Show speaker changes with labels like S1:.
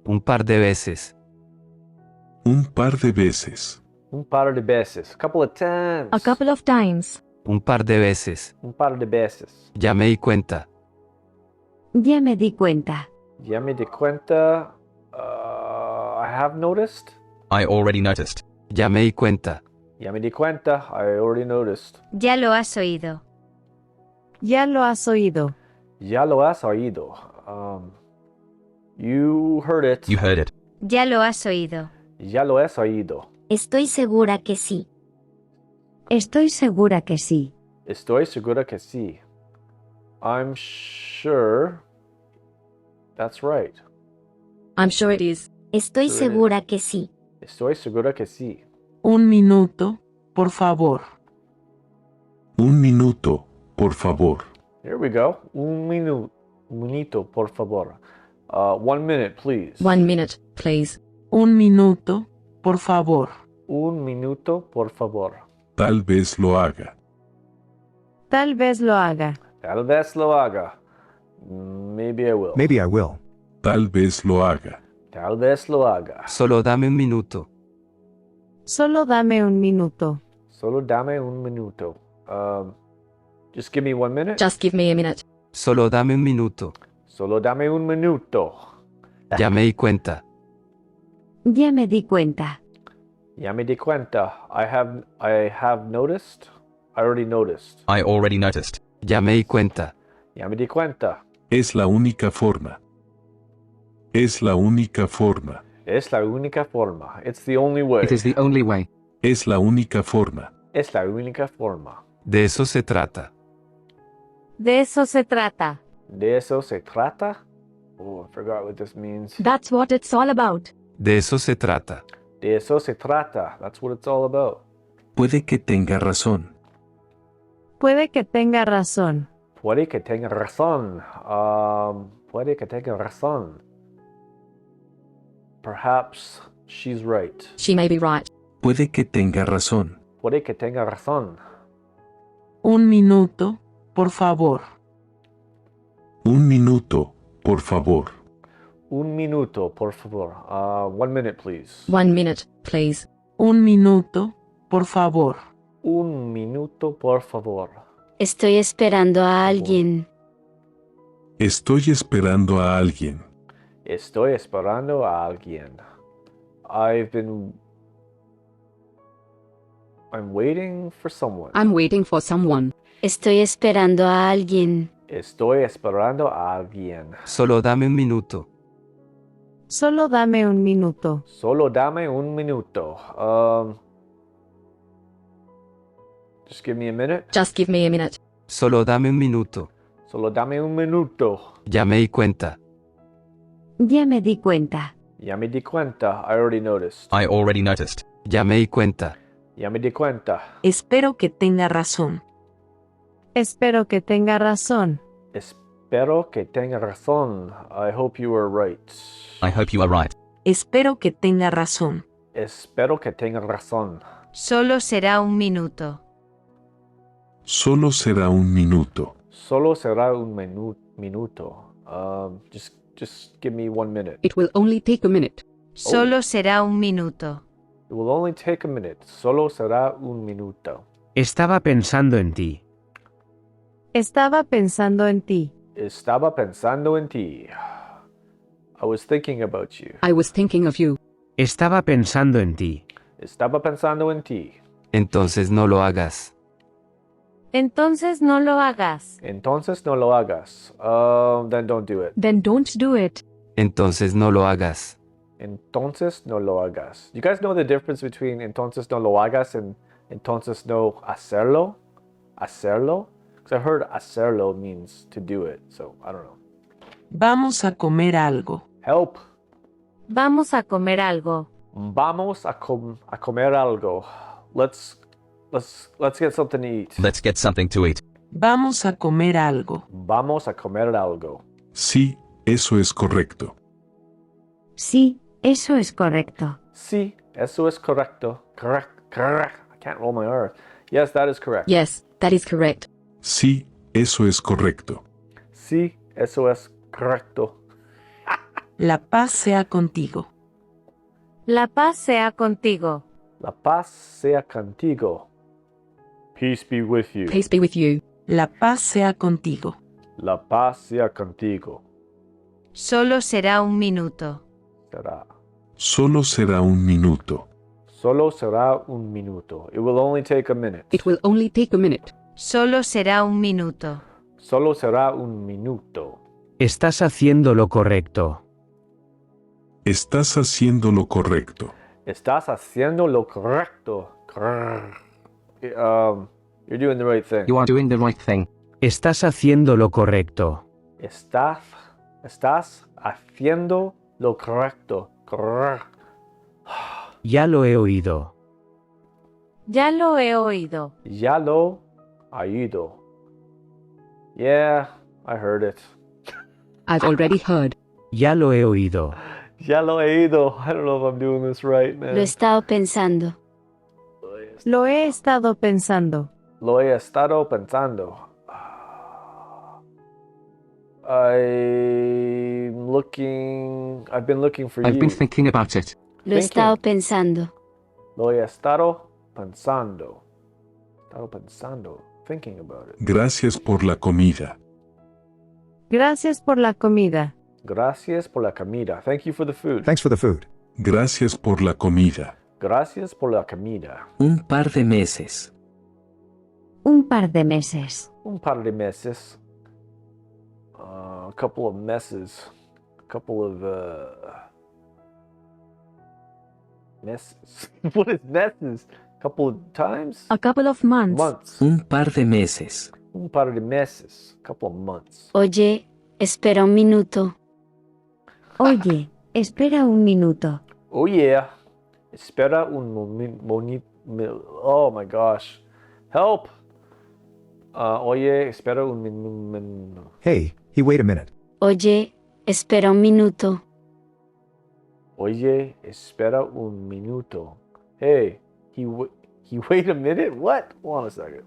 S1: Un par de veces.
S2: Un par de veces.
S3: Un par de veces. A couple of times.
S4: A couple of times.
S1: Un par de veces.
S3: Un par de veces.
S1: Ya me di cuenta.
S4: Ya me di cuenta.
S3: Ya me di cuenta. I have noticed.
S5: I already noticed.
S1: Ya me di cuenta.
S3: Ya me di cuenta. I already noticed.
S6: Ya lo has oído.
S4: Ya lo has oído.
S3: Ya lo has oído. You heard it.
S5: You heard it.
S6: Ya lo has oído.
S3: Ya lo has oído.
S6: Estoy segura que sí.
S4: Estoy segura que sí.
S3: Estoy segura que sí. I'm sure that's right.
S4: I'm sure it is.
S6: Estoy
S3: Sure it
S6: segura que sí.
S3: Estoy segura que sí.
S7: Un minuto, por favor.
S2: Un minuto, por favor.
S3: Here we go. Un minuto, por favor. 1 minute, please.
S4: 1 minute, please.
S7: Un minuto, por favor.
S3: Un minuto, por favor.
S2: Tal vez lo haga.
S4: Tal vez lo haga.
S3: Tal vez lo haga. Maybe I will.
S8: Maybe I will.
S2: Tal vez lo haga.
S3: Tal vez lo haga.
S1: Solo dame un minuto.
S4: Solo dame un minuto.
S3: Solo dame un minuto. Just give me 1 minute.
S4: Just give me a minute.
S1: Solo dame un minuto.
S3: Solo dame un minuto.
S1: Ya me di cuenta.
S4: Ya me di cuenta.
S3: Ya me di cuenta. I have noticed. I already noticed.
S5: I already noticed.
S1: Ya me di cuenta.
S3: Ya me di cuenta.
S2: Es la única forma. Es la única forma.
S3: Es la única forma. It's the only way.
S5: It is the only way.
S2: Es la única forma.
S3: Es la única forma.
S1: De eso se trata.
S4: De eso se trata.
S3: De eso se trata. Oh, I forgot what this means.
S4: That's what it's all about.
S1: De eso se trata.
S3: De eso se trata. That's what it's all about.
S2: Puede que tenga razón.
S4: Puede que tenga razón.
S3: Puede que tenga razón. Puede que tenga razón. Perhaps she's right.
S4: She may be right.
S2: Puede que tenga razón.
S3: Puede que tenga razón.
S7: Un minuto, por favor.
S2: Un minuto, por favor.
S3: Un minuto, por favor. 1 minute, please.
S4: 1 minute, please.
S7: Un minuto, por favor.
S3: Un minuto, por favor.
S6: Estoy esperando a alguien.
S2: Estoy esperando a alguien.
S3: Estoy esperando a alguien. I'm waiting for someone.
S4: I'm waiting for someone.
S6: Estoy esperando a alguien.
S3: Estoy esperando a alguien.
S1: Solo dame un minuto.
S4: Solo dame un minuto.
S3: Solo dame un minuto. Just give me a minute.
S4: Just give me a minute.
S1: Solo dame un minuto.
S3: Solo dame un minuto.
S1: Ya me di cuenta.
S4: Ya me di cuenta.
S3: Ya me di cuenta. I already noticed.
S5: I already noticed.
S1: Ya me di cuenta.
S3: Ya me di cuenta.
S7: Espero que tenga razón.
S4: Espero que tenga razón.
S3: Espero que tenga razón. I hope you are right.
S5: I hope you are right.
S7: Espero que tenga razón.
S3: Espero que tenga razón.
S6: Solo será un minuto.
S2: Solo será un minuto.
S3: Solo será un minuto. Just give me 1 minute.
S4: It will only take a minute.
S6: Solo será un minuto.
S3: It will only take a minute. Solo será un minuto.
S9: Estaba pensando en ti.
S4: Estaba pensando en ti.
S3: Estaba pensando en ti. I was thinking about you.
S4: I was thinking of you.
S9: Estaba pensando en ti.
S3: Estaba pensando en ti.
S1: Entonces no lo hagas.
S4: Entonces no lo hagas.
S3: Entonces no lo hagas. Then don't do it.
S4: Then don't do it.
S1: Entonces no lo hagas.
S3: Entonces no lo hagas. You guys know the difference between entonces no lo hagas and entonces no hacerlo? Hacerlo? Because I've heard hacerlo means to do it. So I don't know.
S7: Vamos a comer algo.
S3: Help.
S4: Vamos a comer algo.
S3: Vamos a comer algo. Let's get something to eat.
S5: Let's get something to eat.
S7: Vamos a comer algo.
S3: Vamos a comer algo.
S2: Sí, eso es correcto.
S4: Sí, eso es correcto.
S3: Sí, eso es correcto. Correct. I can't roll my R. Yes, that is correct.
S4: Yes, that is correct.
S2: Sí, eso es correcto.
S3: Sí, eso es correcto.
S7: La paz sea contigo.
S4: La paz sea contigo.
S3: La paz sea contigo. Peace be with you.
S8: Peace be with you.
S7: La paz sea contigo.
S3: La paz sea contigo.
S6: Solo será un minuto.
S3: Será.
S2: Solo será un minuto.
S3: Solo será un minuto. It will only take a minute.
S8: It will only take a minute.
S6: Solo será un minuto.
S3: Solo será un minuto.
S9: Estás haciendo lo correcto.
S2: Estás haciendo lo correcto.
S3: Estás haciendo lo correcto. You're doing the right thing.
S5: You are doing the right thing.
S9: Estás haciendo lo correcto.
S3: Estás haciendo lo correcto.
S9: Ya lo he oído.
S4: Ya lo he oído.
S3: Ya lo ha ido. Yeah, I heard it.
S8: I've already heard.
S9: Ya lo he oído.
S3: Ya lo he ido. I don't know if I'm doing this right, man.
S6: Lo he estado pensando.
S4: Lo he estado pensando.
S3: Lo he estado pensando. I've been looking for
S5: I've
S3: you.
S5: been thinking about it.
S6: Lo he
S3: Thinking.
S6: estado pensando.
S3: Lo he estado pensando. Estado pensando. Thinking about it.
S2: Gracias por la comida.
S4: Gracias por la comida.
S3: Gracias por la comida. Thank you for the food.
S10: Thanks for the food.
S2: Gracias por la comida.
S3: Gracias por la comida.
S11: Un par de meses.
S4: Un par de meses.
S3: Un par de meses. A couple of messes. A couple of messes. What is messes? A couple of times?
S4: A couple of months.
S3: Months.
S11: Un par de meses.
S3: Un par de meses. A couple of months.
S6: Oye, espera un minuto.
S4: Oye, espera un minuto.
S3: Oh yeah. Espera un momento. Oh my gosh. Help. Oye, espera un minuto.
S10: Hey, wait a minute.
S6: Oye, espera un minuto.
S3: Oye, espera un minuto. Hey, he wait a minute? What? Hold on a second.